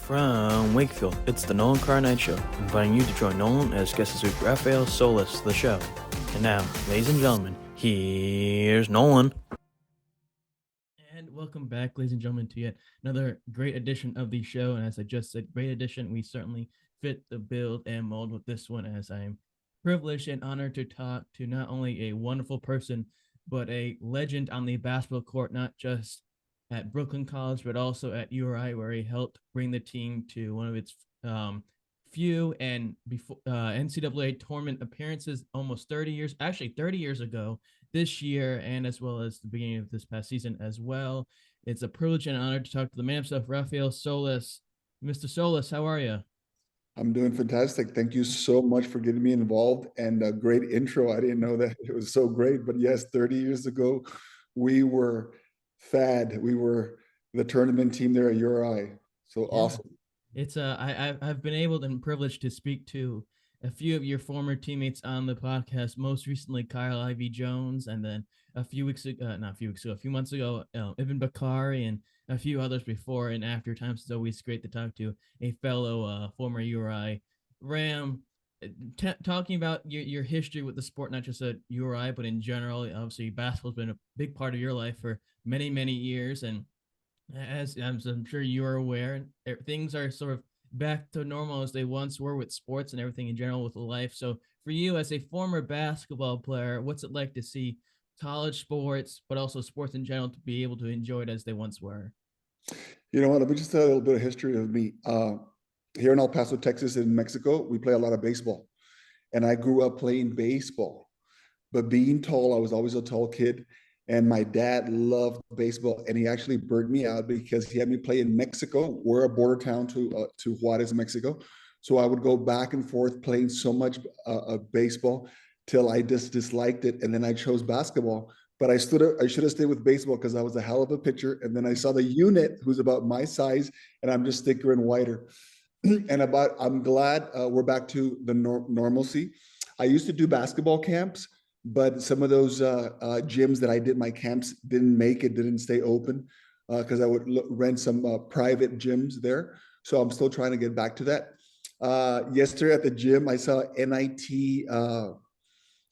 From Wakefield, it's the Nolan Carr Night Show, inviting you to join Nolan as guest this week, Rafael Solis, the show. And now, ladies and gentlemen, here's Nolan. And welcome back, ladies and gentlemen, to yet another great edition of the show. And as I just said, great edition. We certainly fit the build and mold with this one, as I am privileged and honored to talk to not only a wonderful person, but a legend on the basketball court, not just at Brooklyn College, but also at URI, where he helped bring the team to one of its few and before NCAA tournament appearances almost 30 years ago this year, and as well as the beginning of this past season as well. It's a privilege and honor to talk to the man himself, Rafael Solis. Mr. Solis, how are you? I'm doing fantastic. Thank you so much for getting me involved, and a great intro. I didn't know that it was so great, but yes, 30 years ago, we were FAD. We were the tournament team there at URI. So yeah. Awesome. It's I've been able and privileged to speak to a few of your former teammates on the podcast. Most recently, Kyle Ivy Jones, and then a few months ago, Ibn Bakari, and a few others before and after times. It's always great to talk to a fellow former URI Ram. Talking about your history with the sport, not just at URI, but in general. Obviously, basketball's been a big part of your life for many, many years. And as I'm sure you're aware, things are sort of back to normal as they once were with sports and everything in general with life. So for you as a former basketball player, what's it like to see college sports, but also sports in general, to be able to enjoy it as they once were? You know what? Let me just tell you a little bit of history of me. Here in El Paso, Texas, in Mexico, we play a lot of baseball. And I grew up playing baseball. But being tall, I was always a tall kid. And my dad loved baseball. And he actually burned me out because he had me play in Mexico. We're a border town to Juarez, Mexico. So I would go back and forth playing so much baseball till I just disliked it. And then I chose basketball. But I should have stayed with baseball because I was a hell of a pitcher. And then I saw the unit who's about my size, and I'm just thicker and wider. I'm glad we're back to the normalcy. I used to do basketball camps, but some of those gyms that I did my camps didn't stay open because I would rent some private gyms there. So I'm still trying to get back to that. Yesterday at the gym, I saw NIT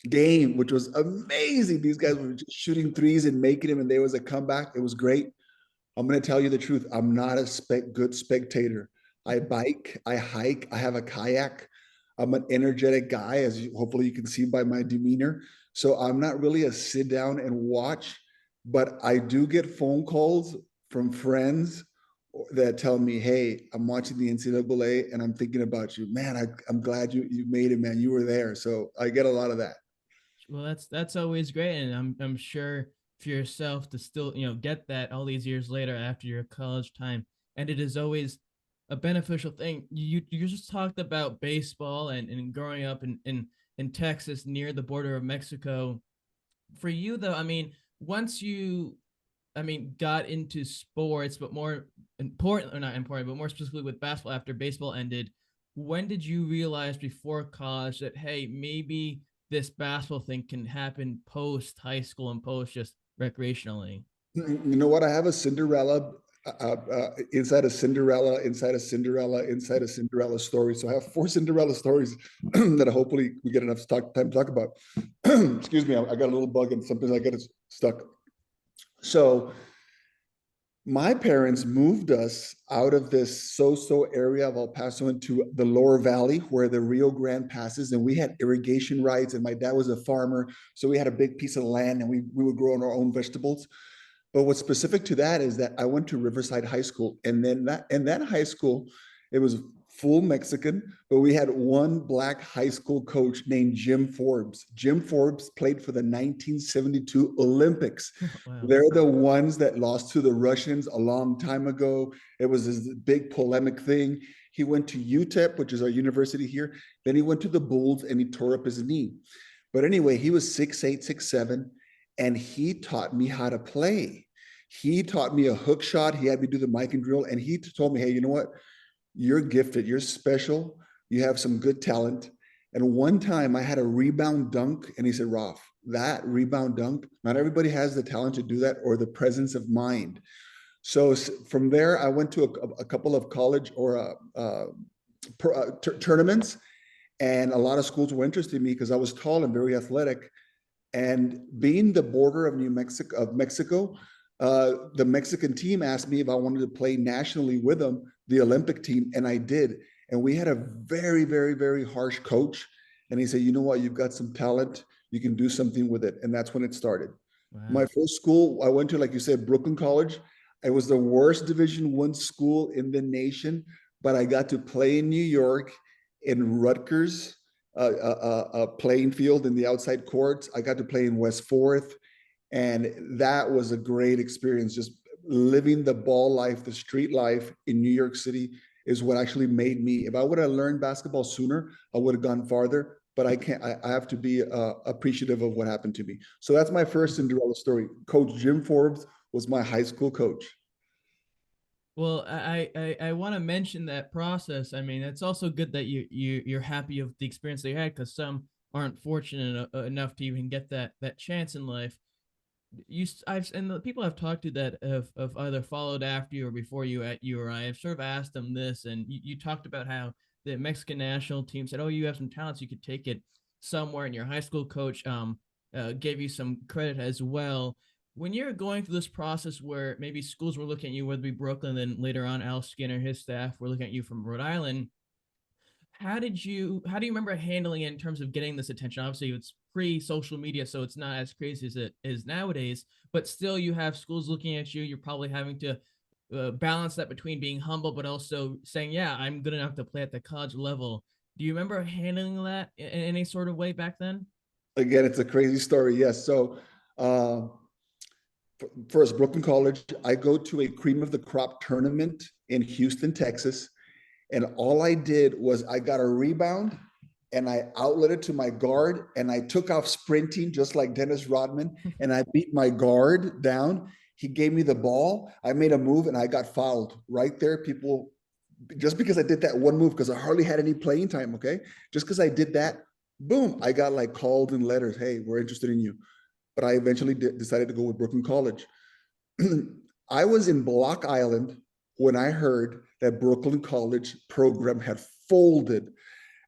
game, which was amazing. These guys were just shooting threes and making them, and there was a comeback. It was great. I'm going to tell you the truth. I'm not a good spectator. I bike, I hike, I have a kayak. I'm an energetic guy, as hopefully you can see by my demeanor. So I'm not really a sit down and watch, but I do get phone calls from friends that tell me, hey, I'm watching the NCAA and I'm thinking about you. Man, I'm glad you made it, man. You were there. So I get a lot of that. Well, that's always great. And I'm sure for yourself to still, get that all these years later after your college time. And it is always a beneficial thing. You just talked about baseball and growing up in Texas near the border of Mexico. For you though, once you got into sports, but more important, or not important, but more specifically with basketball after baseball ended, when did you realize before college that, hey, maybe this basketball thing can happen post high school and post just recreationally? You know what? I have a Cinderella inside a Cinderella, inside a Cinderella, inside a Cinderella story. So I have 4 Cinderella stories that hopefully we get enough time to talk about. Excuse me, I got a little bug and sometimes I get it stuck. So my parents moved us out of this so-so area of El Paso into the lower valley where the Rio Grande passes, and we had irrigation rights, and my dad was a farmer. So we had a big piece of land and we would grow our own vegetables. But what's specific to that is that I went to Riverside High School, and then that high school, it was full Mexican, but we had one black high school coach named Jim Forbes. Jim Forbes played for the 1972 Olympics. Wow. They're the ones that lost to the Russians a long time ago. It was this big polemic thing. He went to UTEP, which is our university here. Then he went to the Bulls and he tore up his knee. But anyway, he was 6'8", 6'7", and he taught me how to play. He taught me a hook shot. He had me do the mic and drill, and he told me, hey, you know what? You're gifted. You're special. You have some good talent. And one time I had a rebound dunk, and he said, Raf, that rebound dunk, not everybody has the talent to do that or the presence of mind. So from there, I went to a couple of college or tournaments, and a lot of schools were interested in me because I was tall and very athletic. And being the border of Mexico, the Mexican team asked me if I wanted to play nationally with them, the Olympic team, and I did. And we had a very, very, very harsh coach, and he said, "You know what? You've got some talent. You can do something with it." And that's when it started. My Wow. first school I went to, like you said, Brooklyn College. It was the worst Division I school in the nation, but I got to play in New York in Rutgers playing field in the outside courts. I got to play in West Fourth, and that was a great experience. Just living the ball life, the street life in New York City is what actually made me. If I would have learned basketball sooner, I would have gone farther. But I can't. I have to be appreciative of what happened to me. So that's my first Cinderella story. Coach Jim Forbes was my high school coach. Well, I want to mention that process. I mean, it's also good that you're happy of the experience they had, because some aren't fortunate enough to even get that chance in life. I've and the people I've talked to that have either followed after you or before you at URI, I've sort of asked them this, and you talked about how the Mexican national team said, "Oh, you have some talents, you could take it somewhere," and your high school coach gave you some credit as well. When you're going through this process where maybe schools were looking at you, whether it be Brooklyn, then later on Al Skinner, his staff were looking at you from Rhode Island, how do you remember handling it in terms of getting this attention? Obviously it's pre-social media, so it's not as crazy as it is nowadays, but still you have schools looking at you. You're probably having to balance that between being humble but also saying, yeah, I'm good enough to play at the college level. Do you remember handling that in any sort of way back then? Again, it's a crazy story. Yes. So uh, first, Brooklyn College. I go to a cream of the crop tournament in Houston, Texas. And all I did was I got a rebound and I outlet it to my guard and I took off sprinting just like Dennis Rodman and I beat my guard down. He gave me the ball. I made a move and I got fouled right there. People, just because I did that one move, because I hardly had any playing time, okay? Just because I did that, boom, I got like called in letters. Hey, we're interested in you. But I eventually decided to go with Brooklyn College. I was in Block Island when I heard that Brooklyn College program had folded.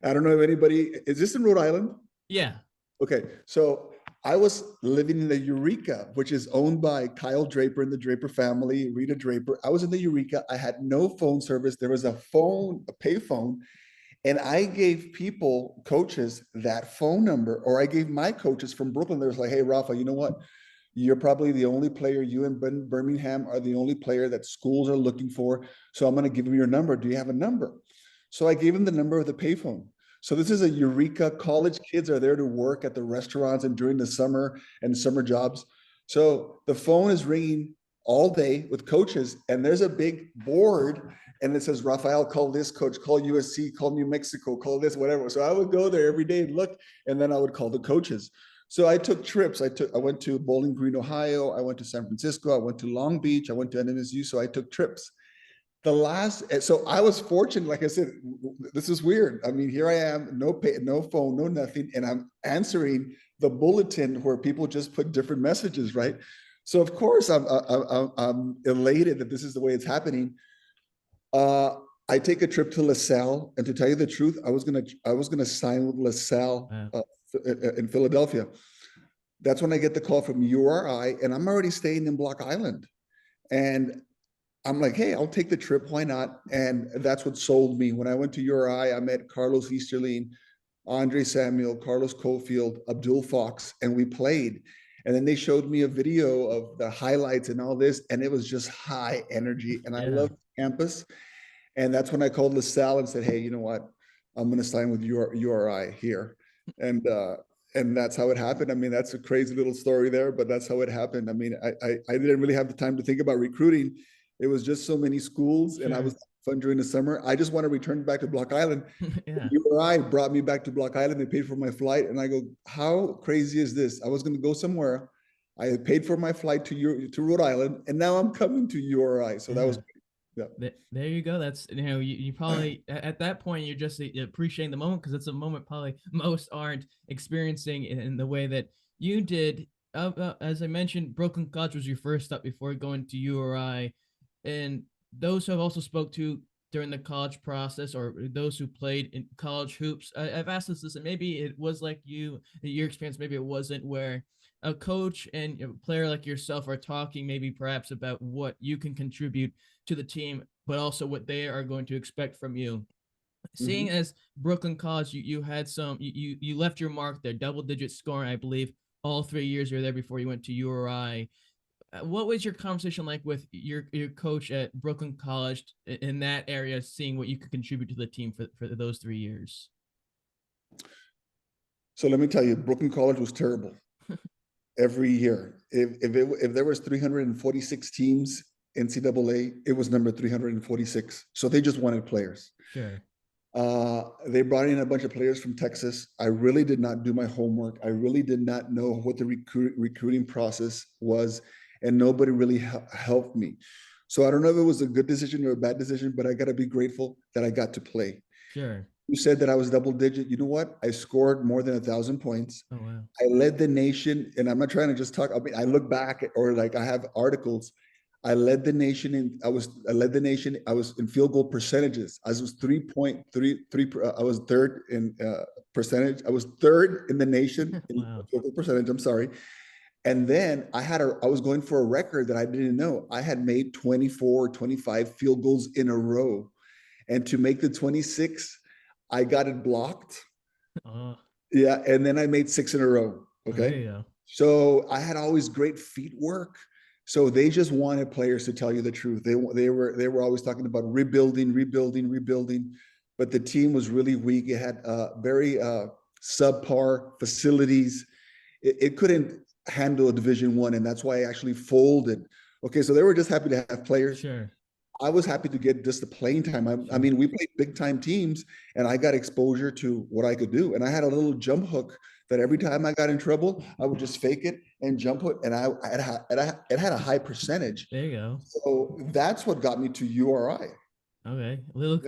I don't know if anybody, is this in Rhode Island? Yeah. Okay, so I was living in the Eureka, which is owned by Kyle Draper and the Draper family, Rita Draper. I was in the Eureka. I had no phone service. There was a phone, a pay phone, and I gave people, coaches, that phone number, or I gave my coaches from Brooklyn. They was like, "Hey, Rafa, you know what? You're probably the only player, you and Birmingham are the only player that schools are looking for. So I'm going to give them your number. Do you have a number?" So I gave him the number of the payphone. So this is a Eureka. College kids are there to work at the restaurants and during the summer and summer jobs. So the phone is ringing all day with coaches, and there's a big board, and it says, "Rafael, call this coach, call USC, call New Mexico, call this, whatever." So I would go there every day and look, and then I would call the coaches. So I took trips. I went to Bowling Green, Ohio. I went to San Francisco. I went to Long Beach. I went to NMSU. So I took trips. So I was fortunate. Like I said, this is weird. I mean, here I am, no pay, no phone, no nothing, and I'm answering the bulletin where people just put different messages, right? So of course I'm elated that this is the way it's happening. I take a trip to LaSalle, and to tell you the truth, I was gonna sign with LaSalle Wow. in Philadelphia. That's when I get the call from URI, and I'm already staying in Block Island. And I'm like, "Hey, I'll take the trip. Why not?" And that's what sold me. When I went to URI, I met Carlos Easterling, Andre Samuel, Carlos Cofield, Abdul Fox, and we played. And then they showed me a video of the highlights and all this, and it was just high energy. And I Yeah. love campus. And that's when I called LaSalle and said, "Hey, you know what? I'm going to sign with URI here." And and that's how it happened. I mean, that's a crazy little story there, but that's how it happened. I mean, I didn't really have the time to think about recruiting. It was just so many schools, and I Sure. was fun during the summer. I just want to return back to Block Island. Yeah. URI brought me back to Block Island. They paid for my flight, and I go, "How crazy is this? I was going to go somewhere. I had paid for my flight to Rhode Island, and now I'm coming to URI." So that was, Yeah. yeah. There you go. That's, you probably at that point you're just appreciating the moment, because it's a moment probably most aren't experiencing in the way that you did. As I mentioned, Brooklyn College was your first stop before going to URI. and those who have also spoke to during the college process, or those who played in college hoops, I've asked this, and maybe it was like your experience, maybe it wasn't, where a coach and a player like yourself are talking maybe perhaps about what you can contribute to the team, but also what they are going to expect from you. Seeing Mhm. as Brooklyn College, you had you left your mark there, double digit scoring, I believe, all 3 years you were there before you went to URI. What was your conversation like with your coach at Brooklyn College in that area, seeing what you could contribute to the team for those 3 years? So let me tell you, Brooklyn College was terrible every year. If there was 346 teams NCAA, it was number 346. So they just wanted players. Sure. They brought in a bunch of players from Texas. I really did not do my homework. I really did not know what the recruiting process was, and nobody really helped me. So I don't know if it was a good decision or a bad decision, but I got to be grateful that I got to play. Sure. You said that I was double digit. You know what? I scored more than 1,000 points. Oh wow. I led the nation, and I'm not trying to just talk. I mean, I look back, or like I have articles. I led the nation. I was in field goal percentages. I was 3.33. I was third in percentage. I was third in the nation in Wow. field goal percentage. I'm sorry. And then I was going for a record that I didn't know. I had made 24, 25 field goals in a row. And to make the 26, I got it blocked. Oh, Yeah, and then I made six in a row. oh, there Okay. you go. So I had always great feet work. So they just wanted players to tell you the truth. They were always talking about rebuilding, rebuilding, rebuilding, but the team was really weak. It had very subpar facilities. It couldn't handle a Division I, and that's why I actually folded. Okay, so they were just happy to have players. Sure. I was happy to get just the playing time. I Sure. mean, we played big time teams, and I got exposure to what I could do. And I had a little jump hook that every time I got in trouble, I would just fake it and jump it, and it had a high percentage. There you go. So that's what got me to URI. Okay. Yeah, Little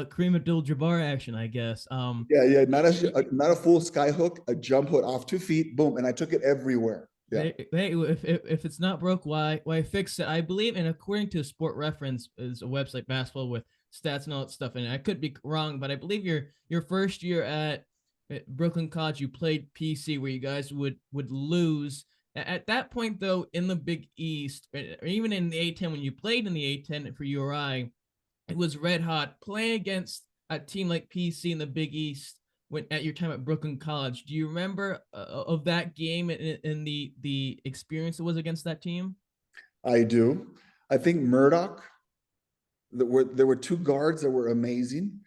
Kareem Abdul-Jabbar action, I guess. yeah. y- Not a full sky hook, a jump hook off 2 feet, boom, and I took it everywhere. Yeah. Hey, if it's not broke, why fix it? I believe, and according to Sport Reference, is a website basketball with stats and all that stuff. And I could be wrong, but I believe your first year at Brooklyn College, you played PC, where you guys would lose. At that point, though, in the Big East, or even in the A10, when you played in the A10 for URI, it was red hot. Playing against a team like PC in the Big East when at your time at Brooklyn College, do you remember of that game and the experience it was against that team? I do. I think Murdoch. There were two guards that were amazing.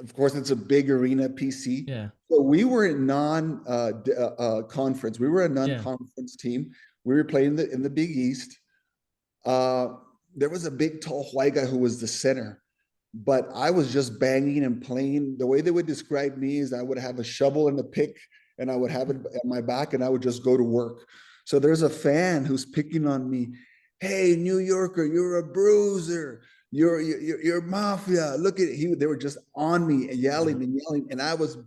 Of course, it's a big arena PC. Yeah, So we were in non-conference. We were a yeah, non-conference team. We were playing in the Big East. Uh, there was a big, tall white guy who was the center, but I was just banging and playing. The way they would describe me is I would have a shovel and a pick, and I would have it at my back, and I would just go to work. So there's a fan who's picking on me. Hey, New Yorker, you're a bruiser. You're mafia. Look at he. They were just on me and yeah, yelling, and I was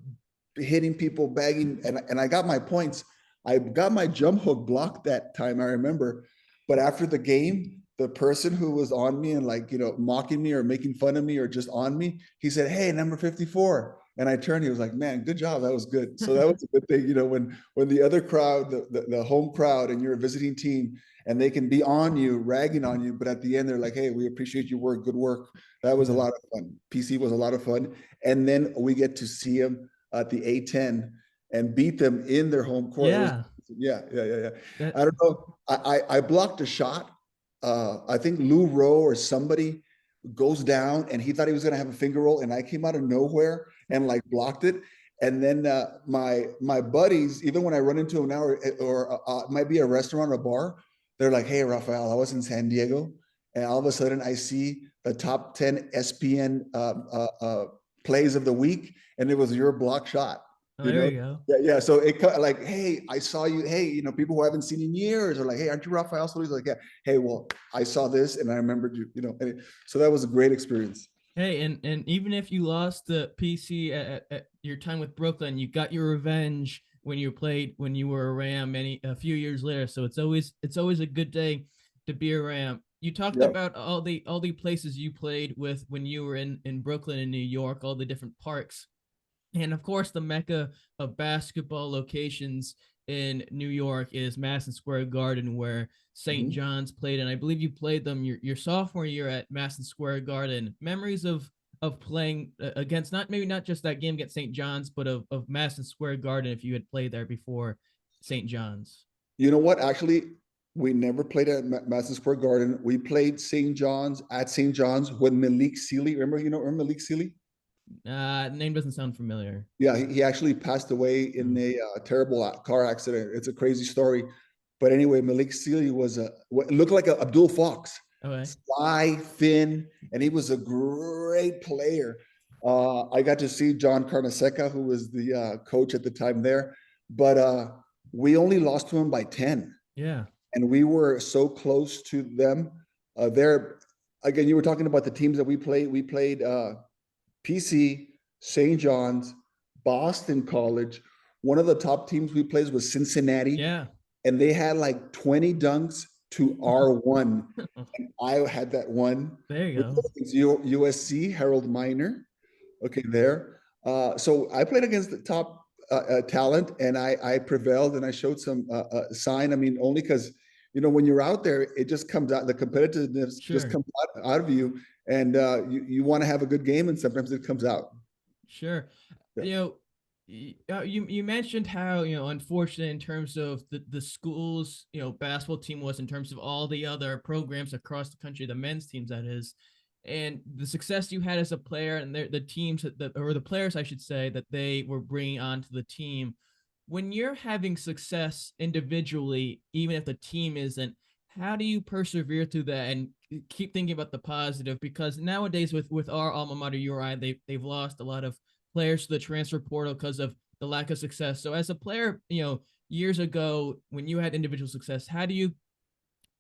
hitting people, bagging, and I got my points. I got my jump hook blocked that time, I remember. But after the game, the person who was on me and like, mocking me or making fun of me or just on me, he said, "Hey, number 54." And I turned, he was like, "Man, good job. That was good." So that was a good thing, when the other crowd, the home crowd, and you're a visiting team, and they can be on you, ragging on you, but at the end they're like, "Hey, we appreciate your work. Good work." That was a yeah, lot of fun. PC was a lot of fun. And then we get to see them at the A10 and beat them in their home court. It was, yeah. yeah. That I don't know. I blocked a shot. I think Lou Rowe or somebody goes down, and he thought he was going to have a finger roll, and I came out of nowhere and like blocked it. And then my buddies, even when I run into them now, or it might be a restaurant or a bar, they're like, "Hey, Rafael, I was in San Diego, and all of a sudden I see the top 10 SPN plays of the week, and it was your block shot." oh, You there know, you go. yeah. So like, "Hey, I saw you. Hey, people who I haven't seen in years are like, 'Hey, aren't you Rafael Solis?'" Like, "Yeah." "Hey, well, I saw this and I remembered you." So that was a great experience. Hey, and even if you lost the PC at your time with Brooklyn, you got your revenge when you were a Ram a few years later. So it's always a good day to be a Ram. You talked Yep. about all the places you played with when you were in Brooklyn and New York, all the different parks. And of course, the mecca of basketball locations in New York is Madison Square Garden, where St. Mhm. John's played. And I believe you played them your sophomore year at Madison Square Garden. Memories of playing against not just that game against St. John's, but of Madison Square Garden if you had played there before St. John's. You know what? Actually, we never played at Madison Square Garden. We played St. John's at St. John's with Malik Sealy. Remember Malik Sealy? Name doesn't sound familiar. Yeah, he actually passed away in Mm. a terrible car accident. It's a crazy story. But anyway, Malik Sealy was what looked like a Abdul Fox, Okay. sly, thin, and he was a great player. I got to see John Carnesecca, who was the coach at the time there, but we only lost to him by 10, Yeah. and we were so close to them. There, again, you were talking about the teams that we played. We played PC, St. John's, Boston College. One of the top teams we played was Cincinnati, Yeah. and they had like 20 dunks to our one. And I had that one. There you With go. USC, Harold Miner. Okay, there. So I played against the top talent, and I prevailed, and I showed some sign. I mean, only because when you're out there, it just comes out. The competitiveness just Sure. comes out of you, and you want to have a good game, and sometimes it comes out. Sure. Yeah. You know, you mentioned how, unfortunate in terms of the schools, basketball team was in terms of all the other programs across the country, the men's teams that is, and the success you had as a player and the teams or the players, I should say, that they were bringing onto the team. When you're having success individually, even if the team isn't, how do you persevere through that and keep thinking about the positive? Because nowadays with our alma mater URI, they've lost a lot of players to the transfer portal because of the lack of success. So as a player, years ago when you had individual success, how do you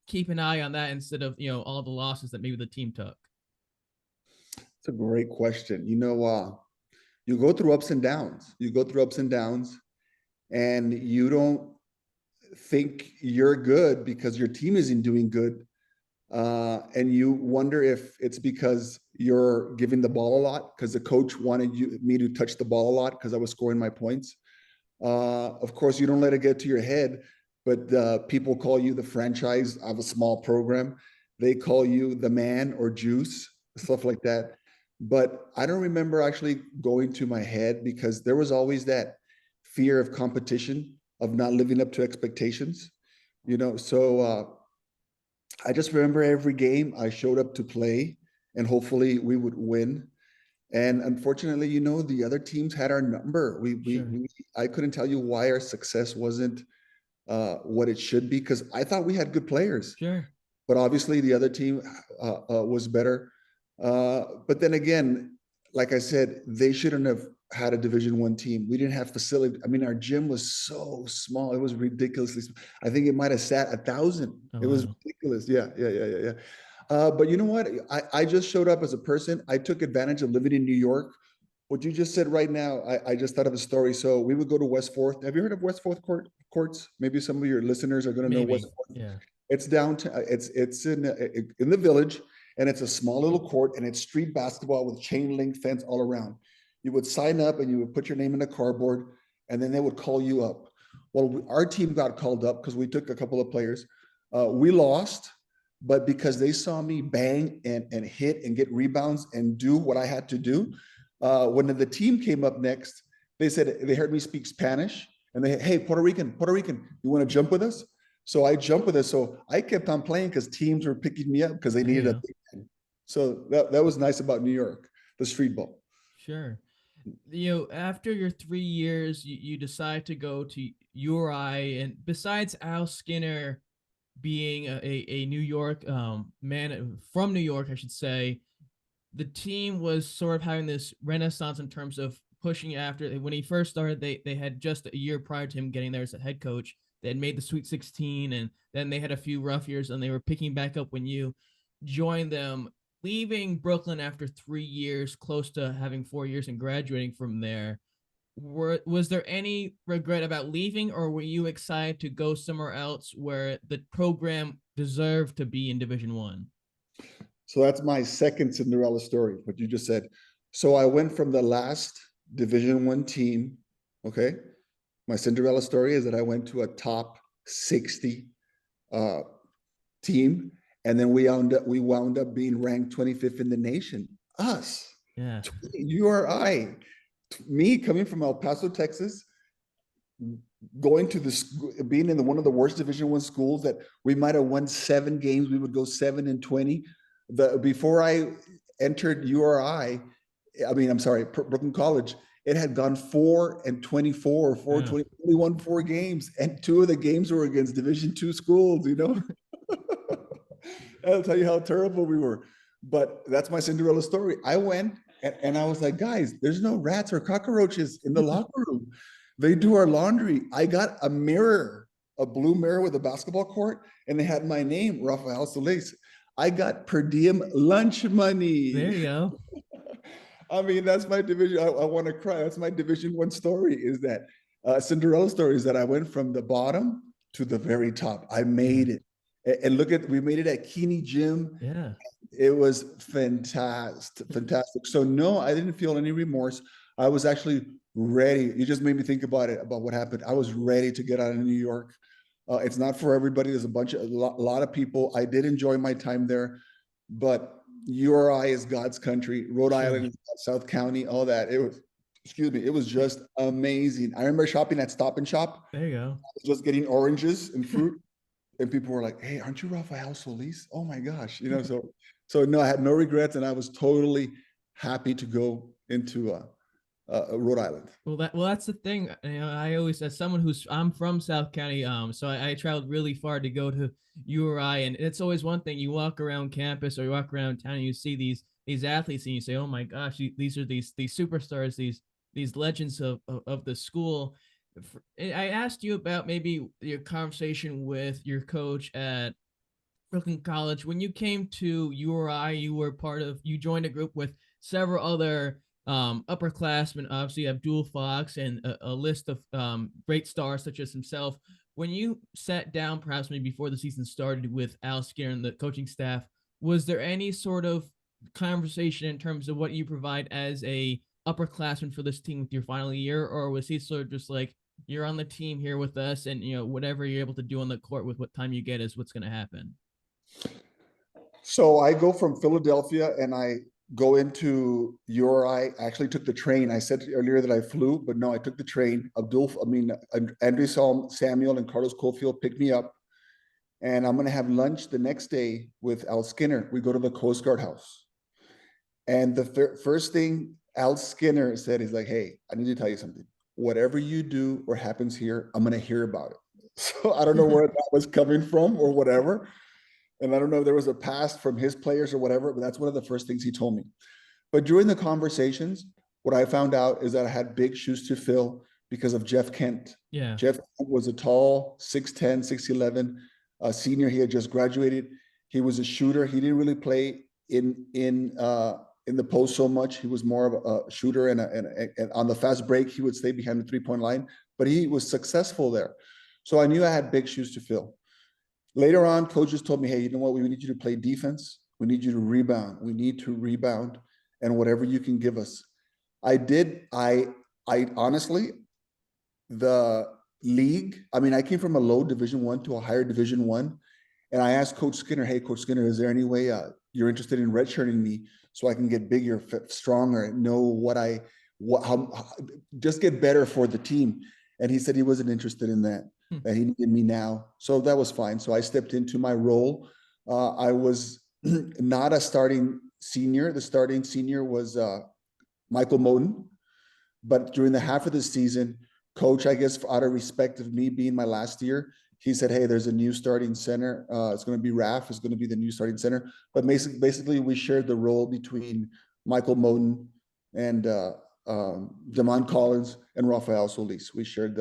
keep an eye on that instead of all the losses that maybe the team took? It's a great question. You go through ups and downs. You go through ups and downs, and you don't think you're good because your team isn't doing good. And you wonder if it's because you're giving the ball a lot because the coach wanted me to touch the ball a lot because I was scoring my points. Of course, you don't let it get to your head, but people call you the franchise of a small program. They call you the man or juice, stuff like that. But I don't remember actually going to my head because there was always that fear of competition, of not living up to expectations. So I just remember every game I showed up to play, and hopefully we would win. And unfortunately, the other teams had our number. Sure. I couldn't tell you why our success wasn't what it should be because I thought we had good players, Sure. but obviously the other team was better. But then again, like I said, they shouldn't have had a Division I team. We didn't have facility. I mean, our gym was so small; it was ridiculously. I think it might have sat 1,000. Oh It was wow. ridiculous. Yeah, yeah, yeah, yeah, yeah. But you know what? I just showed up as a person. I took advantage of living in New York. What you just said right now, I just thought of a story. So we would go to West Fourth. Have you heard of West Fourth courts? Maybe some of your listeners are going to know West Maybe. Fourth. Yeah. It's downtown. It's in the village, and it's a small little court, and it's street basketball with chain link fence all around. You would sign up, and you would put your name in a cardboard, and then they would call you up. Well, our team got called up because we took a couple of players. We lost, but because they saw me bang and hit and get rebounds and do what I had to do, when the team came up next, they said they heard me speak Spanish, and hey, Puerto Rican, you want to jump with us? So I jumped with it. So I kept on playing because teams were picking me up because they There you needed a go. big man. So that was nice about New York, the street ball. Sure. After your 3 years, you decide to go to URI, and besides Al Skinner being a New York man from New York, I should say, the team was sort of having this renaissance in terms of pushing after. When he first started, they had just a year prior to him getting there as a head coach. They had made the Sweet 16, and then they had a few rough years, and they were picking back up when you joined them. Leaving Brooklyn after 3 years, close to having 4 years and graduating from there, was there any regret about leaving, or were you excited to go somewhere else where the program deserve to be in Division One? So that's my second Cinderella story, what you just said. So I went from the last Division One team. Okay. My Cinderella story is that I went to a top 60 uh, team, and then we wound up being ranked 25th in the nation. Us, Yeah. you or I, me coming from El Paso, Texas, going to this, being in one of the worst Division One schools that we might have won 7 games, we would go 7-20. Before I entered URI, I mean, I'm sorry, Brooklyn College, it had gone 4-24 or 4-20. We won 4 games, and 2 of the games were against Division II schools, you know. I'll tell you how terrible we were. But that's my Cinderella story. I went and I was like, guys, there's no rats or cockroaches in the locker room. They do our laundry. I got a mirror, a blue mirror with a basketball court, and they had my name, Rafael Solis. I got per diem lunch money. There you go. I mean, that's my division. I want to cry. That's my Division One story. Is that Cinderella story? Is that I went from the bottom to the very top. I made it, and look at, we made it at Keeney Gym. Yeah. It was fantastic, fantastic. So no, I didn't feel any remorse. I was actually ready. You just made me think about it, about what happened. I was ready to get out of New York. It's not for everybody. There's a lot of people. I did enjoy my time there, but URI is God's country. Rhode Island, South County, all that. It was, excuse me, it was just amazing. I remember shopping at Stop and Shop. There you go. I was just getting oranges and fruit, and people were like, "Hey, aren't you Rafael Solis?" Oh my gosh, you know. So no, I had no regrets, and I was totally happy to go into Rhode Island. Well, that's the thing. You know, I always, as someone I'm from South County, so I traveled really far to go to URI, and it's always one thing. You walk around campus or you walk around town, and you see these athletes, and you say, "Oh my gosh, these are these superstars, these legends of the school." I asked you about maybe your conversation with your coach at Brooklyn College. When you came to URI, you joined a group with several other upperclassmen. Obviously, you have Dual Fox and a list of great stars such as himself. When you sat down, perhaps maybe before the season started, with Al Skinner and the coaching staff, was there any sort of conversation in terms of what you provide as a upperclassman for this team with your final year, or was he sort of just like, you're on the team here with us, and whatever you're able to do on the court with what time you get is what's going to happen? So I go from Philadelphia and I go into URI. I actually took the train. I said earlier that I flew, but no, I took the train. Andrew Samuel and Carlos Cofield picked me up, and I'm going to have lunch the next day with Al Skinner. We go to the Coast Guard house. And the first thing Al Skinner said is like, "Hey, I need to tell you something. Whatever you do or happens here, I'm going to hear about it." So I don't know where that was coming from or whatever. And I don't know if there was a past from his players or whatever, but that's one of the first things he told me. But during the conversations, what I found out is that I had big shoes to fill because of Jeff Kent. Yeah. Jeff was a tall 6'10", 6'11", senior. He had just graduated. He was a shooter. He didn't really play in the post so much. He was more of a shooter, and on the fast break, he would stay behind the 3-point line, but he was successful there. So I knew I had big shoes to fill. Later on, coaches told me, "Hey, you know what? We need you to play defense. We need you to rebound. We need to rebound, and whatever you can give us." I did. I honestly, the league, I mean, I came from a low Division I to a higher Division I, and I asked Coach Skinner, "Hey, Coach Skinner, is there any way you're interested in redshirting me so I can get bigger, stronger, and know how just get better for the team?" And he said he wasn't interested in that. That he needed me now. So that was fine. So I stepped into my role. I was not a starting senior. The starting senior was Michael Moden. But during the half of the season, coach, I guess out of respect of me being my last year, he said, "Hey, there's a new starting center. It's going to be Raf. It's going to be the new starting center." But basically we shared the role between Michael Moden and Damon Collins and Rafael Solis. We shared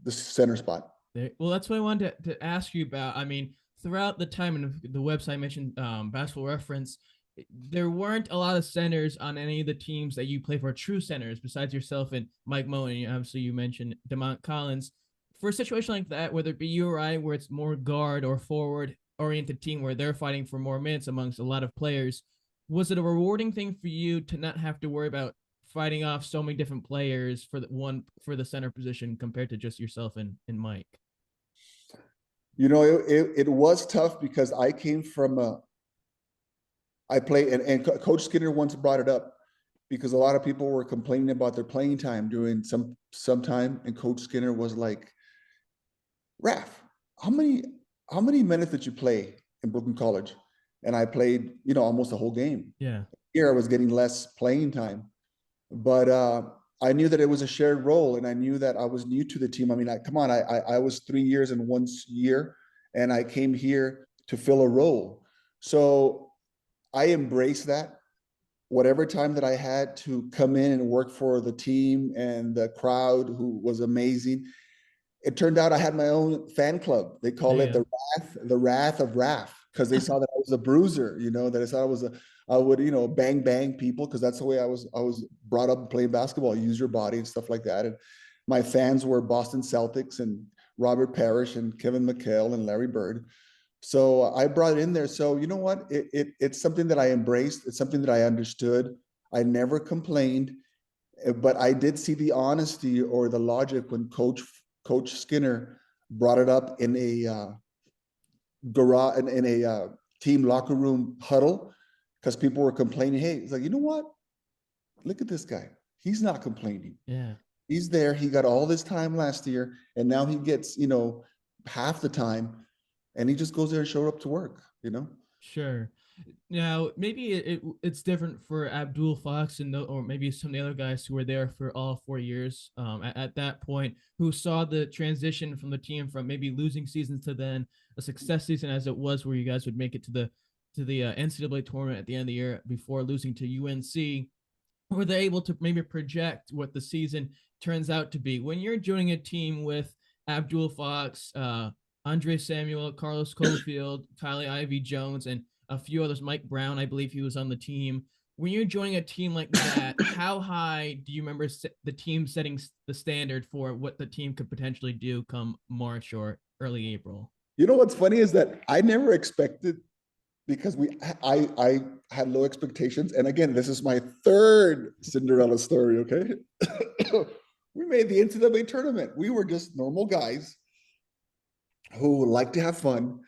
the center spot. Well, that's what I wanted to ask you about. I mean, throughout the time, and the website mentioned Basketball Reference, there weren't a lot of centers on any of the teams that you play for, true centers, besides yourself and Mike Moen. Obviously, you mentioned DeMont Collins. For a situation like that, whether it be URI, where it's more guard or forward, oriented team where they're fighting for more minutes amongst a lot of players. Was it a rewarding thing for you to not have to worry about fighting off so many different players for the center position compared to just yourself and Mike? It was tough because I came from I play, and Coach Skinner once brought it up because a lot of people were complaining about their playing time during some time, and Coach Skinner was like, "Raf, how many minutes did you play in Brooklyn College?" And I played, almost the whole game. Yeah. Here I was getting less playing time, but I knew that it was a shared role, and I knew that I was new to the team. I mean, come on, I was 3 years in 1 year, and I came here to fill a role. So I embraced that. Whatever time that I had to come in and work for the team and the crowd, who was amazing. It turned out I had my own fan club. They call it the Wrath of Raph, because they saw that I was a bruiser, that I saw I would, bang people, because that's the way I was brought up playing basketball, use your body and stuff like that. And my fans were Boston Celtics and Robert Parrish and Kevin McHale and Larry Bird. So I brought it in there. So you know what? It's something that I embraced. It's something that I understood. I never complained, but I did see the honesty or the logic when Coach Skinner brought it up in a garage, in a team locker room huddle, because people were complaining. Hey, it's like, you know what? Look at this guy. He's not complaining. Yeah. He's there. He got all this time last year, and now he gets, half the time, and he just goes there and showed up to work, Sure. Now, maybe it's different for Abdul Fox or maybe some of the other guys who were there for all 4 years at that point, who saw the transition from the team from maybe losing seasons to then a success season as it was, where you guys would make it to the NCAA tournament at the end of the year before losing to UNC. Were they able to maybe project what the season turns out to be when you're joining a team with Abdul Fox, Andre Samuel, Carlos Cofield, Kylie Ivy Jones, and a few others, Mike Brown, I believe he was on the team. When you're joining a team like that, how high do you remember the team setting the standard for what the team could potentially do come March or early April? You know what's funny is that I never expected, because I had low expectations. And again, this is my third Cinderella story, okay? We made the NCAA tournament. We were just normal guys who like to have fun.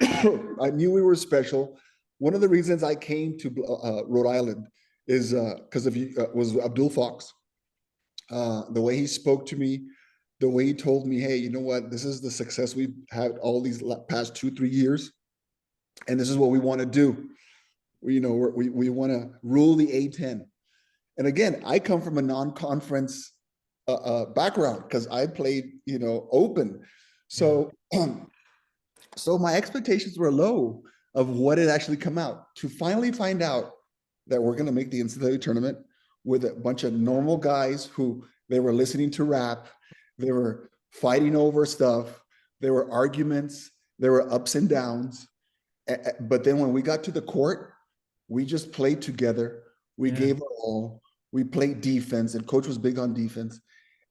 I knew we were special. One of the reasons I came to Rhode Island is because was Abdul Fox. The way he spoke to me, the way he told me, hey, you know what? This is the success we've had all these past 2-3 years, and this is what we want to do. We want to rule the A10. And again, I come from a non-conference background because I played, open. So, so my expectations were low of what had actually come out. To finally find out that we're going to make the NCAA tournament with a bunch of normal guys who they were listening to rap, they were fighting over stuff, there were arguments, there were ups and downs. But then when we got to the court, we just played together. We gave it all. We played defense, and coach was big on defense.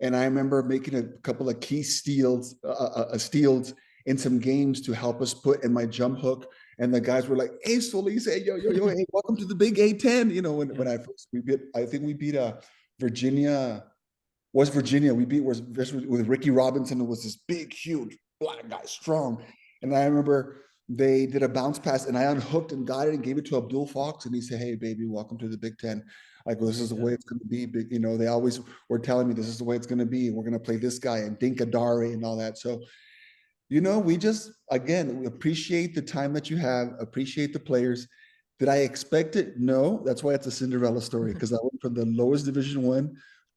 And I remember making a couple of key steals in some games to help us put in my jump hook. And the guys were like, hey, Solis, hey, yo, hey, welcome to the big A10. When I first, I think we beat Virginia. We beat with Ricky Robinson. It was this big, huge black guy, strong. And I remember they did a bounce pass, and I unhooked and got it and gave it to Abdul Fox. And he said, hey, baby, welcome to the Big Ten. I go, this is the way it's going to be. They always were telling me this is the way it's going to be. We're going to play this guy and Dinkadare and all that. So, we just, again, we appreciate the time that you have, appreciate the players. Did I expect it? No. That's why it's a Cinderella story, because I went from the lowest Division I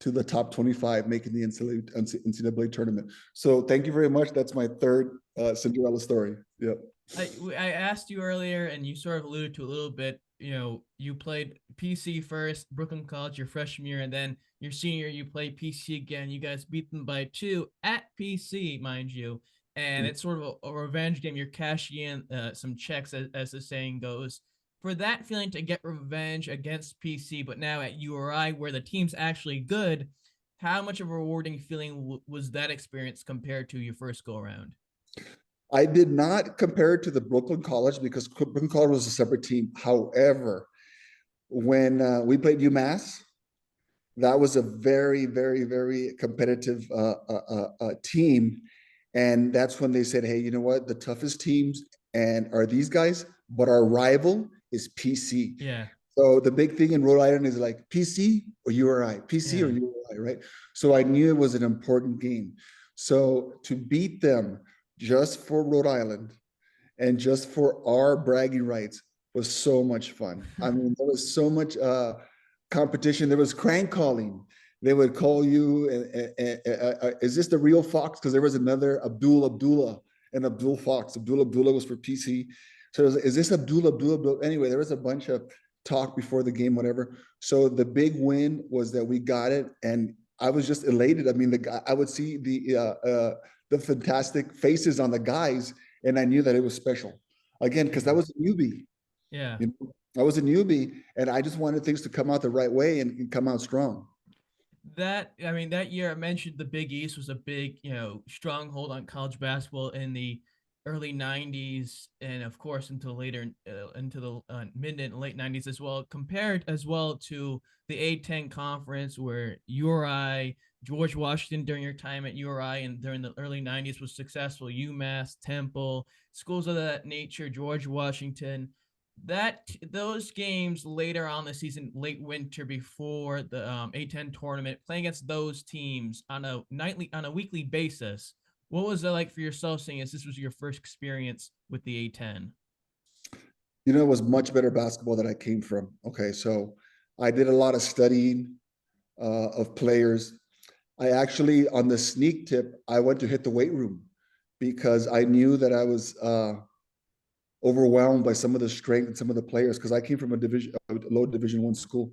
to the top 25, making the NCAA tournament. So thank you very much. That's my third Cinderella story. Yep. I asked you earlier, and you sort of alluded to a little bit. You played PC first, Brooklyn College, your freshman year, and then your senior, you played PC again. You guys beat them by 2 at PC, mind you. And it's sort of a revenge game. You're cashing in some checks, as the saying goes. For that feeling to get revenge against PC, but now at URI, where the team's actually good, how much of a rewarding feeling was that experience compared to your first go around? I did not compare it to the Brooklyn College because Brooklyn College was a separate team. However, when we played UMass, that was a very, very, very competitive team. And that's when they said, hey, you know what? The toughest teams and are these guys, but our rival is PC. Yeah. So the big thing in Rhode Island is like PC or URI, PC or Yeah. URI, right? So I knew it was an important game. So to beat them just for Rhode Island and just for our bragging rights was so much fun. I mean, there was so much competition. There was crank calling. They would call you, is this the real Fox? Because there was another Abdullah and Abdul Fox. Abdullah was for PC. So is this Abdullah? Anyway, there was a bunch of talk before the game, whatever. So the big win was that we got it, and I was just elated. I mean, I would see the fantastic faces on the guys, and I knew that it was special. Again, because I was a newbie. Yeah. You know, I was a newbie, and I just wanted things to come out the right way and come out strong. That year I mentioned the Big East was a big, stronghold on college basketball in the early 90s and of course until later into the mid and late 90s as well, compared as well to the A10 conference where URI, George Washington during your time at URI and during the early 90s was successful, UMass, Temple, schools of that nature, George Washington. Those games later on the season, late winter before the A10 tournament, playing against those teams on a weekly basis, what was it like for yourself, seeing as this was your first experience with the A10? You know, it was much better basketball that I came from. Okay, so I did a lot of studying of players. I actually, on the sneak tip, I went to hit the weight room because I knew that I was overwhelmed by some of the strength and some of the players because I came from a low Division I school.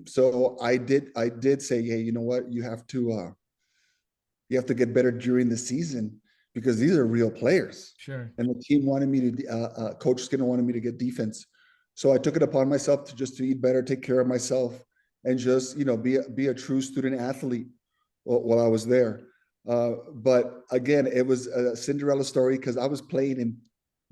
So I did say, hey, you know what, you have to get better during the season because these are real players. Sure. And the team wanted me to, Coach Skinner wanted me to get defense. So I took it upon myself to eat better, take care of myself, and just, be a true student athlete while I was there. But again, it was a Cinderella story because I was playing in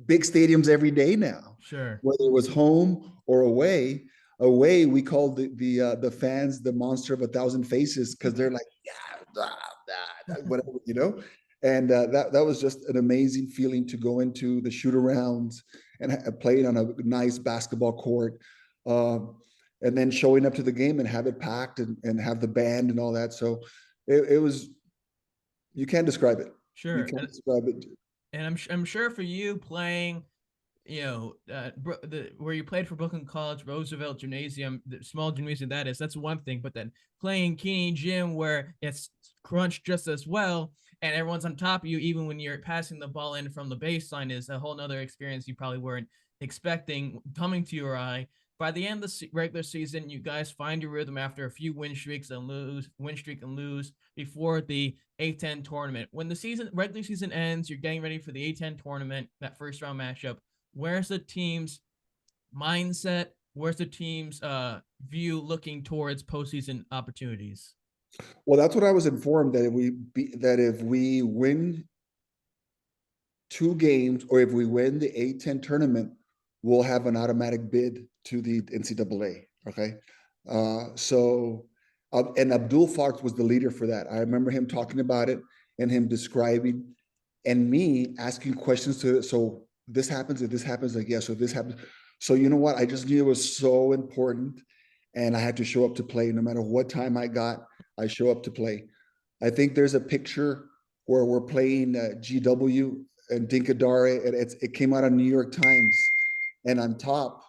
big stadiums every day now. Sure. Whether it was home or away. Away, we called the fans the monster of 1,000 faces because they're like, yeah, blah, blah, whatever. And that was just an amazing feeling to go into the shoot arounds and playing on a nice basketball court. And then showing up to the game and have it packed and have the band and all that. So it was, you can't describe it. Sure. You can't describe it. And I'm sure for you playing, where you played for Brooklyn College, Roosevelt Gymnasium, the small gymnasium that's one thing. But then playing Keeney Gym where it's crunched just as well, and everyone's on top of you, even when you're passing the ball in from the baseline, is a whole nother experience you probably weren't expecting coming to your eye. By the end of the regular season, you guys find your rhythm after a few win streak and lose before the A10 tournament. When the regular season ends, you're getting ready for the A10 tournament, that first round matchup. Where's the team's mindset? Where's the team's view looking towards postseason opportunities? Well, that's what I was informed that if we win 2 games or if we win the A10 tournament, we'll have an automatic bid to the NCAA. Okay, and Abdul Fox was the leader for that. I remember him talking about it and him describing, and me asking questions to it. So this happens, if this happens, like, yeah, so this happens. So you know what? I just knew it was so important, and I had to show up to play. No matter what time I got, I show up to play. I think there's a picture where we're playing GW and Dinkadare, and it came out of New York Times, and on top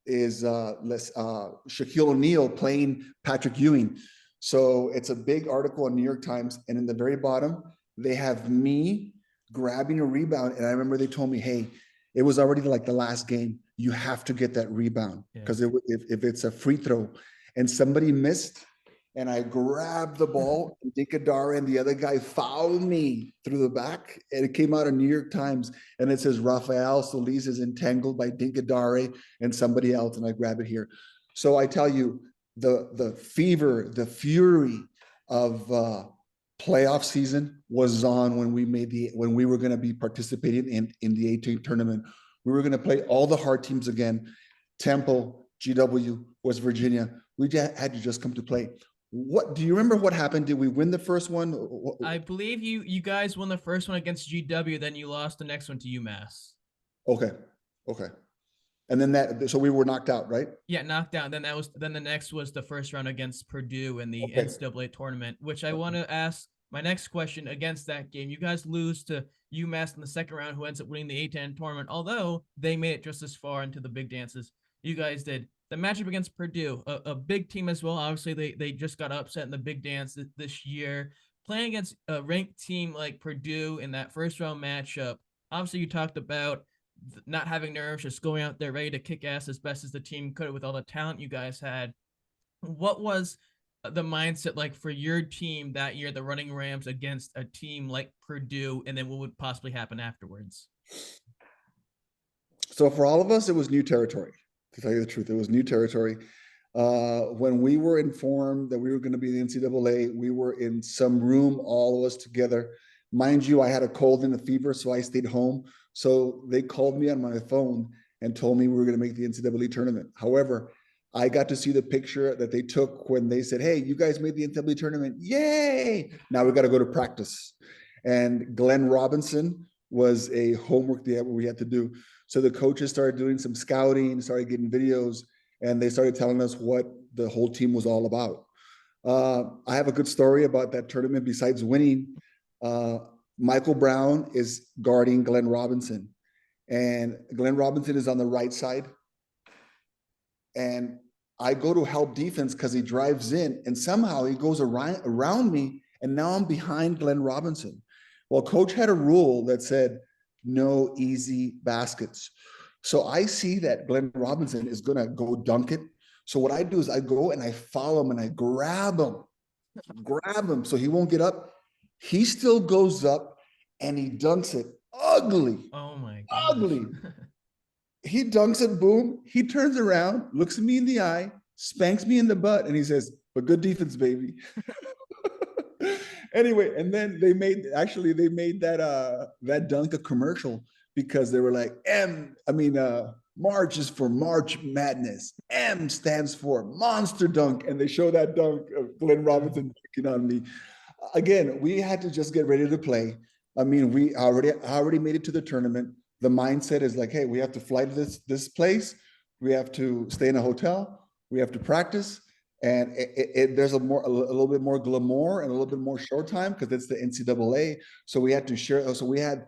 is Shaquille O'Neal playing Patrick Ewing. So it's a big article in New York Times, and in the very bottom, they have me grabbing a rebound. And I remember they told me, hey, it was already like the last game. You have to get that rebound because if it's a free throw and somebody missed, and I grabbed the ball, and Dinkadare and the other guy fouled me through the back, and it came out of New York Times, and it says Rafael Solis is entangled by Dinkadare and somebody else, and I grab it here. So I tell you, the fever, the fury of playoff season was on when we were going to be participating in the 18 tournament. We were going to play all the hard teams again, Temple, GW, West Virginia. We had to just come to play. What do you remember what happened? Did we win the first one? I believe you guys won the first one against GW, then you lost the next one to UMass. Okay. And then so we were knocked out, right? Yeah, knocked out. Then the next was the first round against Purdue in the NCAA tournament, which I want to ask my next question against that game. You guys lose to UMass in the second round, who ends up winning the A10 tournament, although they made it just as far into the big dances. You guys did. The matchup against Purdue, a big team as well. Obviously, they just got upset in the big dance this year. Playing against a ranked team like Purdue in that first round matchup, obviously you talked about not having nerves, just going out there ready to kick ass as best as the team could with all the talent you guys had. What was the mindset like for your team that year, the Running Rams, against a team like Purdue, and then what would possibly happen afterwards? So for all of us, it was new territory. To tell you the truth, it was new territory. When we were informed that we were going to be in the NCAA, we were in some room, all of us together. Mind you, I had a cold and a fever, so I stayed home. So they called me on my phone and told me we were going to make the NCAA tournament. However, I got to see the picture that they took when they said, hey, you guys made the NCAA tournament. Yay! Now we got to go to practice. And Glenn Robinson was a homework that we had to do. So the coaches started doing some scouting, started getting videos, and they started telling us what the whole team was all about. I have a good story about that tournament besides winning. Michael Brown is guarding Glenn Robinson, and Glenn Robinson is on the right side. And I go to help defense because he drives in, and somehow he goes around me, and now I'm behind Glenn Robinson. Well, coach had a rule that said no easy baskets. So I see that Glenn Robinson is going to go dunk it. So what I do is I go and I follow him and I grab him so he won't get up. He still goes up and he dunks it ugly. Oh my gosh. Ugly. He dunks it, boom. He turns around, looks at me in the eye, spanks me in the butt, and he says, but good defense, baby. Anyway, and then they made that dunk a commercial because they were like, March is for March Madness. M stands for Monster Dunk. And they show that dunk of Glenn Robinson dunking on me. Again, we had to just get ready to play. I mean, we already made it to the tournament. The mindset is like, hey, we have to fly to this place. We have to stay in a hotel. We have to practice. And there's a little bit more glamour and a little bit more showtime because it's the NCAA. So we had to share. So we had,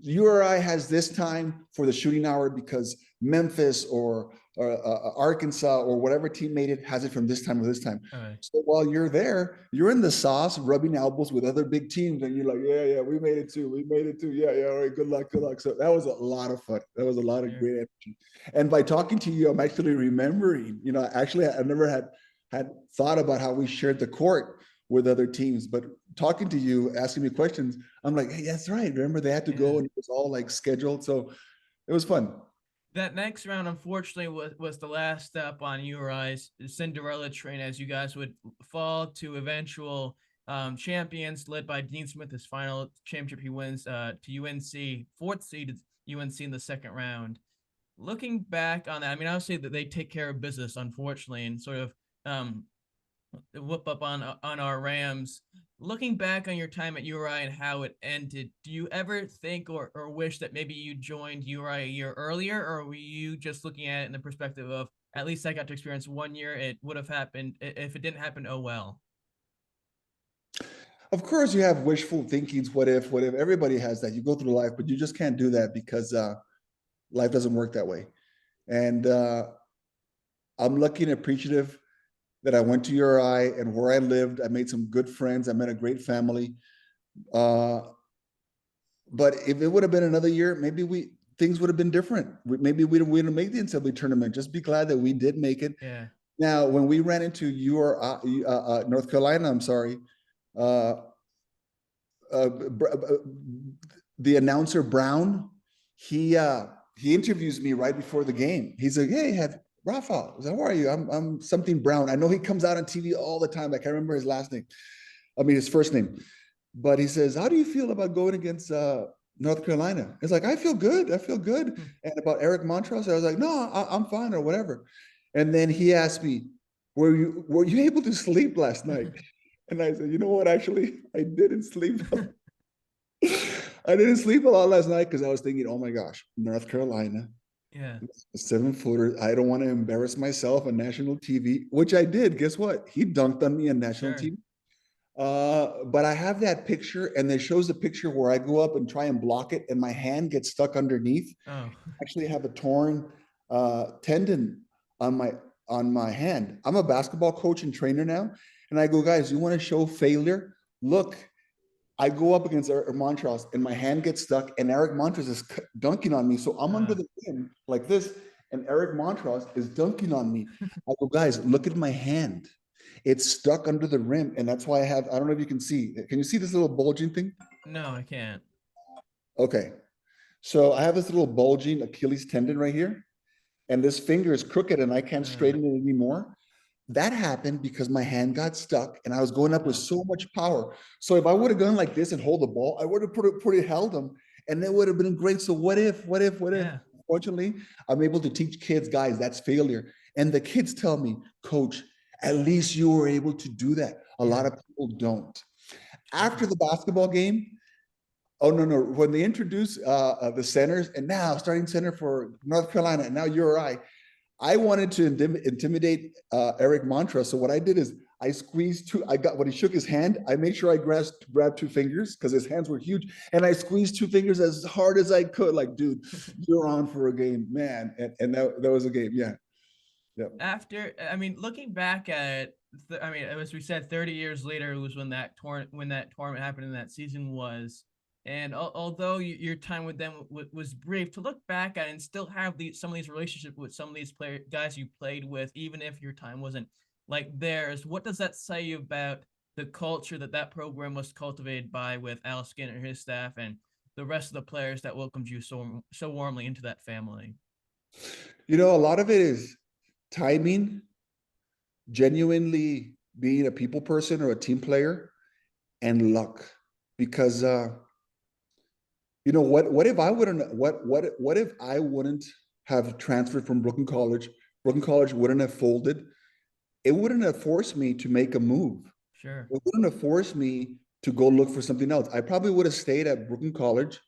URI has this time for the shooting hour because Memphis or Arkansas or whatever team made it has it from this time to this time. Right. So while you're there, you're in the sauce, rubbing elbows with other big teams, and you're like, yeah, we made it too. Yeah, all right, good luck. So that was a lot of fun. That was a lot of great energy. And by talking to you, I'm actually remembering. Actually, I never had thought about how we shared the court with other teams, but talking to you, asking me questions, I'm like, hey, that's right. Remember, they had to go and it was all like scheduled. So it was fun. That next round, unfortunately, was the last step on URI's Cinderella train, as you guys would fall to eventual champions led by Dean Smith. His final championship he wins to UNC, fourth seeded UNC in the second round. Looking back on that, I mean, obviously that they take care of business, unfortunately, and sort of whoop up on our Rams. Looking back on your time at URI and how it ended, do you ever think or wish that maybe you joined URI a year earlier, or were you just looking at it in the perspective of, at least I got to experience 1 year, it would have happened. If it didn't happen, oh well? Of course, you have wishful thinkings. What if? Everybody has that. You go through life, but you just can't do that because life doesn't work that way. And I'm lucky and appreciative that I went to URI and where I lived. I made some good friends. I met a great family. But if it would have been another year, maybe things would have been different. Maybe we didn't make the NCAA tournament. Just be glad that we did make it. Yeah. Now, when we ran into North Carolina, I'm sorry, the announcer Brown, he interviews me right before the game. He's like, hey, Rafael, how are you? I'm something Brown. I know he comes out on TV all the time. I can't remember his last name. I mean, his first name. But he says, how do you feel about going against North Carolina? It's like, I feel good. I feel good. And about Eric Montross, I was like, no, I'm fine or whatever. And then he asked me, were you able to sleep last night? And I said, you know what? Actually, I didn't sleep. I didn't sleep a lot last night because I was thinking, oh my gosh, North Carolina, Yeah. 7-footer. I don't want to embarrass myself on national TV, which I did. Guess what? He dunked on me on national Sure. TV. But I have that picture, and it shows the picture where I go up and try and block it, and my hand gets stuck underneath. Oh. Actually have a torn tendon on my hand. I'm a basketball coach and trainer now, and I go, guys, you want to show failure? Look, I go up against Eric Montross, and my hand gets stuck, and Eric Montross is dunking on me. So I'm under the rim like this, and Eric Montross is dunking on me. I go, guys, look at my hand. It's stuck under the rim, and that's why I have, I don't know if you can see. Can you see this little bulging thing? No, I can't. Okay. So I have this little bulging Achilles tendon right here, and this finger is crooked, and I can't straighten it anymore. That happened because my hand got stuck, and I was going up with so much power. So if I would have gone like this and hold the ball, I would have held them, and it would have been great. So what if? Yeah. Fortunately, I'm able to teach kids, guys, that's failure. And the kids tell me, Coach, at least you were able to do that. A lot of people don't. After the basketball game, oh, no. When they introduced the centers, and now starting center for North Carolina, and now URI, I wanted to intimidate Eric Montross. So what I did is I squeezed when he shook his hand, I made sure I grabbed 2 fingers because his hands were huge. And I squeezed 2 fingers as hard as I could. Like, dude, you're on for a game, man. And that was a game. Yeah. After, I mean, looking back at it, I mean, as we said, 30 years later was when that tournament happened and that season was. And although your time with them was brief, to look back at it and still have some of these relationships with some of these guys you played with, even if your time wasn't like theirs, what does that say about the culture that program was cultivated by with Al Skinner and his staff and the rest of the players that welcomed you so warmly into that family? You know, a lot of it is timing, genuinely being a people person or a team player, and luck. Because you know what if I wouldn't have transferred from Brooklyn College? Brooklyn College wouldn't have folded. It wouldn't have forced me to make a move. Sure. It wouldn't have forced me to go look for something else. I probably would have stayed at Brooklyn College,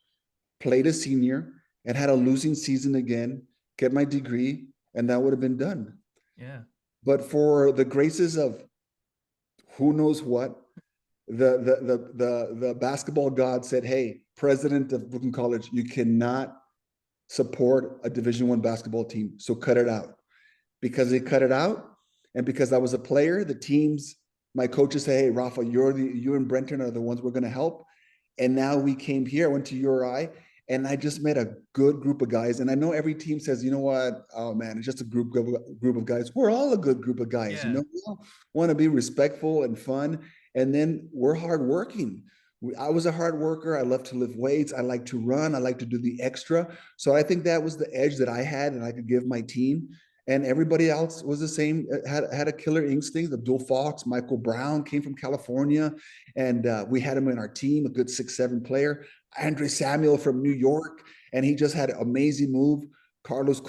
played a senior, and had a losing season again, get my degree, and that would have been done. Yeah. But for the graces of who knows what, the basketball god said, hey, president of Brooklyn College, you cannot support a Division I basketball team, so cut it out. Because they cut it out, and because I was a player, the teams, my coaches say, hey, Rafa, you and Brenton are the ones we're going to help. And now we came here, I went to URI, and I just met a good group of guys. And I know every team says, you know what? Oh man, it's just a group of guys. We're all a good group of guys. Yeah. You know, we all want to be respectful and fun. And then we're hardworking. I was a hard worker. I love to lift weights. I like to run. I like to do the extra. So I think that was the edge that I had and I could give my team. And everybody else was the same, had a killer instinct. Abdul Fox, Michael Brown came from California, and we had him in our team, a good 6'7" player. Andre Samuel from New York, and he just had an amazing move. Carlos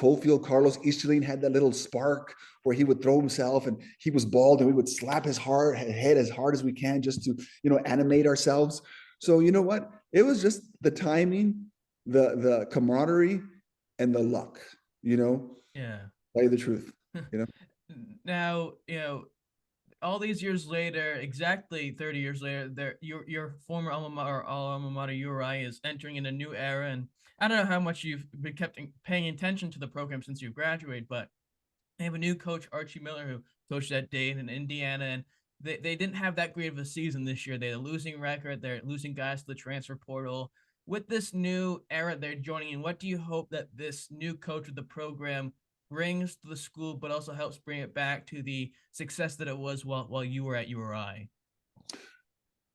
Easterling had that little spark where he would throw himself, and he was bald, and we would slap his head as hard as we can just to, you know, animate ourselves. So you know what? It was just the timing, the camaraderie, and the luck. You know. Yeah. Tell you the truth, you know. Now, you know, all these years later, exactly 30 years later, your former alma mater URI is entering in a new era, and I don't know how much you've been paying attention to the program since you graduated, but they have a new coach, Archie Miller, who coached at Dayton and Indiana, and they didn't have that great of a season this year. They had a losing record. They're losing guys to the transfer portal. With this new era they're joining in, what do you hope that this new coach of the program brings to the school, but also helps bring it back to the success that it was while you were at URI?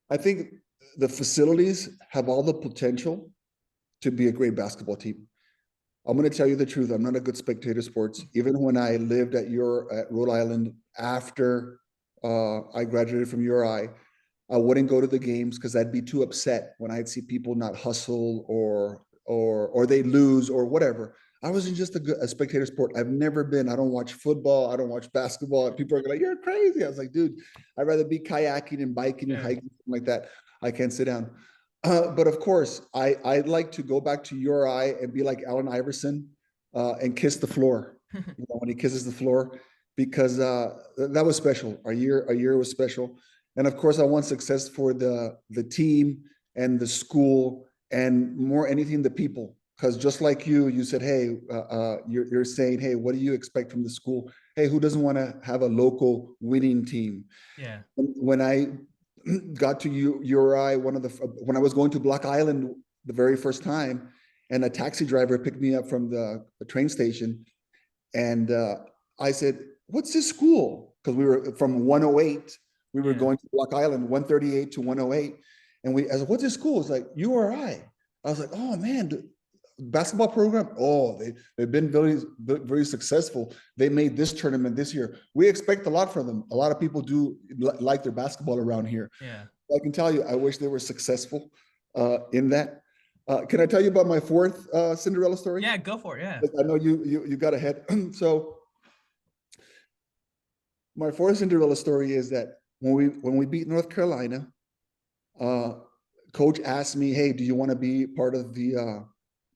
I think the facilities have all the potential to be a great basketball team. I'm going to tell you the truth. I'm not a good spectator sports. Even when I lived at Rhode Island after I graduated from URI, I wouldn't go to the games because I'd be too upset when I'd see people not hustle or they lose or whatever. I wasn't just a spectator sport. I've never been. I don't watch football. I don't watch basketball. People are like, "You're crazy." I was like, "Dude, I'd rather be kayaking and biking and hiking, something like that. I can't sit down." But of course, I'd like to go back to URI and be like Allen Iverson and kiss the floor. When he kisses the floor, because that was special. A year was special. And of course, I want success for the team and the school and more anything the people. Because just like you said, hey, you're saying, hey, what do you expect from the school? Hey, who doesn't want to have a local winning team? Yeah. When I got to URI, when I was going to Block Island the very first time, and a taxi driver picked me up from the train station, and I said, "What's this school?" Because we were from 108. We were going to Block Island, 138 to 108. And I said, "What's this school?" It's like URI. I was like, "Oh man, basketball program. Oh, they've been very, very successful. They made this tournament this year. We expect a lot from them. A lot of people do like their basketball around here." Yeah. I can tell you, I wish they were successful in that. Can I tell you about my fourth Cinderella story? Yeah, go for it. Yeah. I know you got ahead. So my fourth Cinderella story is that when we beat North Carolina, coach asked me, "Hey, do you want to be part of the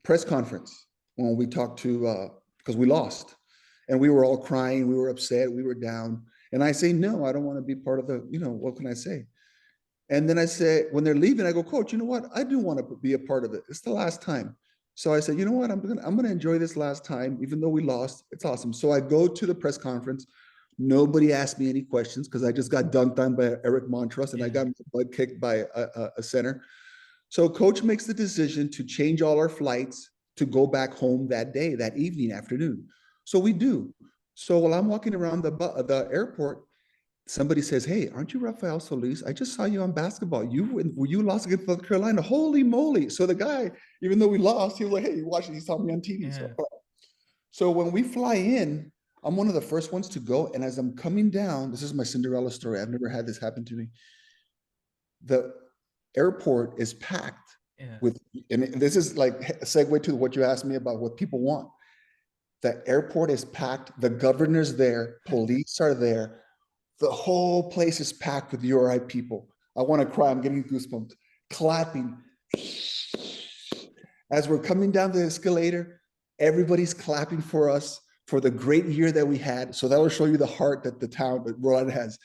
press conference?" When we talked to, because we lost, and we were all crying, we were upset, we were down, and I say, "No, I don't want to be part of the. What can I say?" And then I said, when they're leaving, I go, "Coach, you know what? I do want to be a part of it. It's the last time." So I said, "You know what? I'm gonna enjoy this last time, even though we lost. It's awesome." So I go to the press conference. Nobody asked me any questions because I just got dunked on by Eric Montross and I got my butt kicked by a center. So coach makes the decision to change all our flights to go back home that day, that evening, afternoon. So we do. So while I'm walking around the airport, somebody says, "Hey, aren't you Rafael Solis? I just saw you on basketball. You lost against North Carolina. Holy moly." So the guy, even though we lost, he was like, "Hey, you watch it." He saw me on TV. So when we fly in, I'm one of the first ones to go. And as I'm coming down, this is my Cinderella story. I've never had this happen to me. The airport is packed with, and this is like a segue to what you asked me about what people want. The airport is packed. The governor's there. Police are there. The whole place is packed with URI people. I want to cry. I'm getting goosebumps. Clapping. As we're coming down the escalator, everybody's clapping for us for the great year that we had. So that'll show you the heart that the town, that Rhode Island has.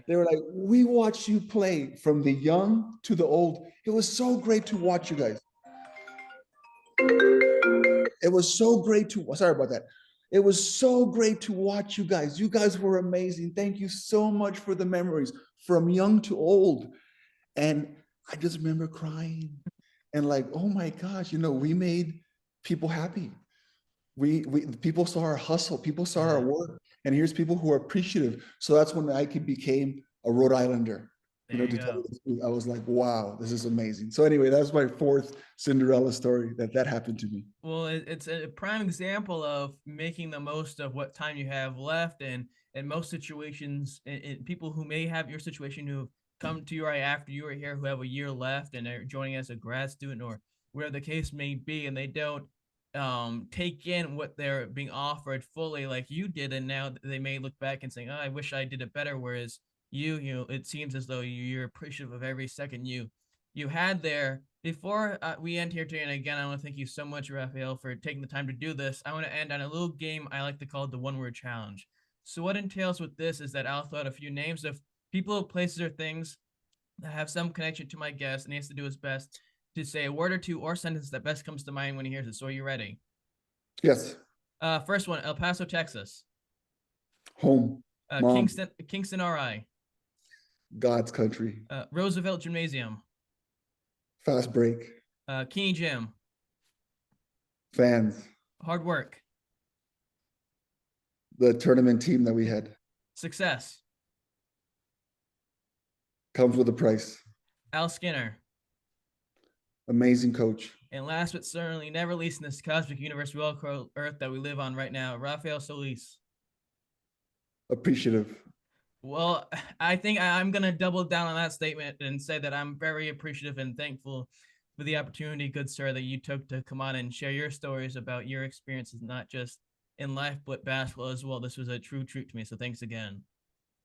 They were like, "We watched you play from the young to the old. It was so great to watch you guys. It was so great to, sorry about that. It was so great to watch you guys. You guys were amazing. Thank you so much for the memories from young to old." And I just remember crying and like, oh my gosh, we made people happy. We people saw our hustle, people saw our work, and here's people who are appreciative. So that's when I became a Rhode Islander. To tell you the truth, I was like, wow, this is amazing. So anyway, that's my fourth Cinderella story that happened to me. Well, it's a prime example of making the most of what time you have left, and in most situations, people who may have your situation who come to you right after you are here, who have a year left and are joining as a grad student or whatever the case may be, and they don't take in what they're being offered fully like you did, and now they may look back and say, "Oh, I wish I did it better." Whereas it seems as though you're appreciative of every second you had there. Before we end here today, and again, I want to thank you so much, Rafael, for taking the time to do this. I want to end on a little game I like to call the one-word challenge. So what entails with this is that I'll throw out a few names of people, places, or things that have some connection to my guest, and he has to do his best to say a word or two or sentence that best comes to mind when he hears it. So are you ready? Yes. First one, El Paso, Texas. Home. Mom. Kingston, RI. God's country. Roosevelt Gymnasium. Fast break. Keeney Gym. Fans. Hard work. The tournament team that we had. Success. Comes with a price. Al Skinner. Amazing coach. And last but certainly never least in this cosmic universe we all call Earth that we live on right now, Rafael Solis. Appreciative. Well, I think I'm going to double down on that statement and say that I'm very appreciative and thankful for the opportunity, good sir, that you took to come on and share your stories about your experiences, not just in life, but basketball as well. This was a true treat to me. So thanks again.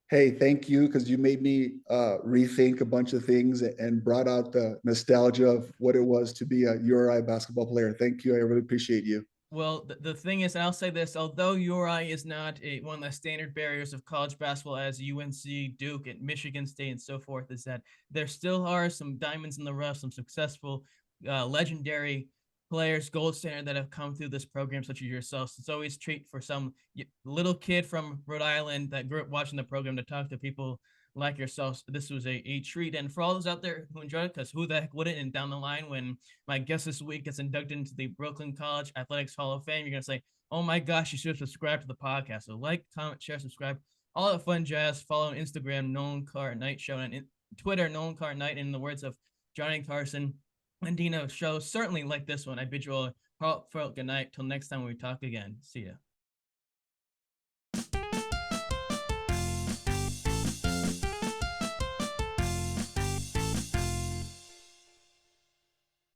Hey, thank you, because you made me rethink a bunch of things and brought out the nostalgia of what it was to be a URI basketball player. Thank you. I really appreciate you. Well, the thing is, and I'll say this, although URI is not one of the standard barriers of college basketball as UNC, Duke, and Michigan State and so forth, is that there still are some diamonds in the rough, some successful, legendary players, gold standard that have come through this program, such as yourself. It's always a treat for some little kid from Rhode Island that grew up watching the program to talk to people like yourself. This was a treat. And for all those out there who enjoyed it, because who the heck wouldn't? And down the line, when my guest this week gets inducted into the Brooklyn College Athletics Hall of Fame, you're going to say, oh my gosh, you should subscribe to the podcast. So like, comment, share, subscribe, all that fun jazz. Follow on Instagram, Nolan Carr Night Show, and Twitter, Nolan Carr Night. In the words of Johnny Carson and Dino shows, certainly like this one. I bid you all a heartfelt good night. Till next time we talk again. See ya.